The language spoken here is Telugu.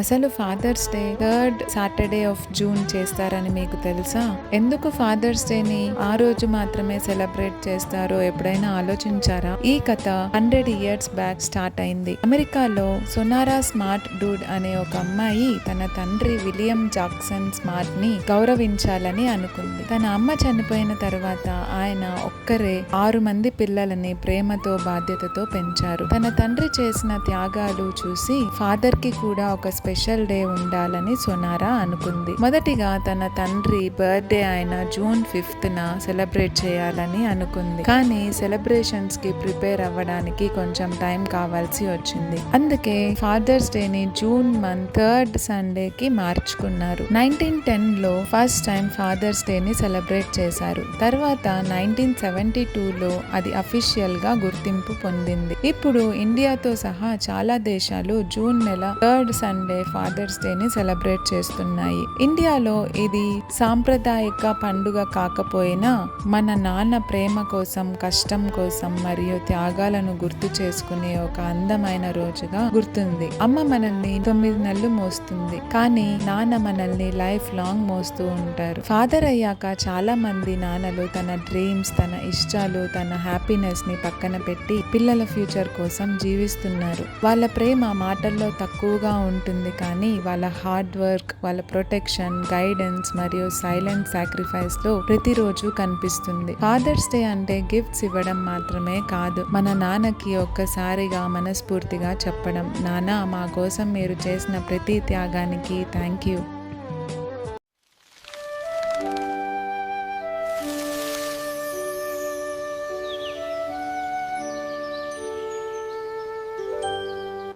అసలు father's day third Saturday of June చేస్తారని మీకు తెలుసా? ఎందుకు ఫాదర్స్ డేని ఆ రోజు మాత్రమే సెలబ్రేట్ చేస్తారో ఎప్పుడైనా ఆలోచించారా? ఈ కథ 100 ఇయర్స్ బ్యాక్ స్టార్ట్ అయింది. అమెరికాలో సొనారా స్మార్ట్ డూడ్ అనే ఒక అమ్మాయి తన తండ్రి విలియం జాక్సన్ స్మార్ట్ ని గౌరవించాలని అనుకుంది. తన అమ్మ చనిపోయిన తర్వాత ఆయన ఒక్కరే 6 మంది పిల్లలని ప్రేమతో బాధ్యతతో పెంచారు. తన తండ్రి చేసిన త్యాగాలు చూసి ఫాదర్ కి కూడా ఒక స్పెషల్ డే ఉండాలని సొనారా అనుకుంది. మొదటిగా తన తండ్రి బర్త్డే అయిన జూన్ 5th సెలబ్రేట్ చేయాలని అనుకుంది. కానీ సెలబ్రేషన్స్ కి ప్రిపేర్ అవ్వడానికి కొంచెం టైం కావాల్సి వచ్చింది. అందుకే ఫాదర్స్ డేని జూన్ మంత్ థర్డ్ సండేకి మార్చుకున్నారు. 1910లో ఫస్ట్ టైం ఫాదర్స్ డేని సెలబ్రేట్ చేశారు. తర్వాత 1972లో అది అఫీషియల్ గా గుర్తింపు పొందింది. ఇప్పుడు ఇండియాతో సహా చాలా దేశాలు జూన్ నెల థర్డ్ సండే ఫాదర్స్ డేని సెలబ్రేట్ చేస్తున్నాయి. ఇండియాలో ఇది సాంప్రదాయక పండుగ కాకపోయినా మన నాన్న ప్రేమ కోసం, కష్టం కోసం మరియు త్యాగాలను గుర్తు చేసుకునే ఒక అందమైన రోజుగా గుర్తుంది. అమ్మ మనల్ని 9 నెలలు మోస్తుంది, కానీ నాన్న మనల్ని లైఫ్ లాంగ్ మోస్తూ ఉంటారు. ఫాదర్ అయ్యాక చాలా మంది నాన్నలు తన డ్రీమ్స్, తన ఇష్టాలు, తన హ్యాపీనెస్ ని పక్కన పెట్టి పిల్లల ఫ్యూచర్ కోసం జీవిస్తున్నారు. వాళ్ళ ప్రేమ మాటల్లో తక్కువగా ఉంటుంది, కానీ వాళ్ళ హార్డ్ వర్క్, వాళ్ళ ప్రొటెక్షన్, గైడెన్స్ మరియు సైలెంట్ సాక్రిఫైస్ లో ప్రతిరోజు కనిపిస్తుంది. ఫాదర్స్ డే అంటే గిఫ్ట్స్ ఇవ్వడం మాత్రమే కాదు, మన నాన్నకి ఒక్కసారిగా మనస్ఫూర్తిగా చెప్పడం, నాన్న మా కోసం మీరు చేసిన ప్రతి త్యాగానికి థ్యాంక్ యూ.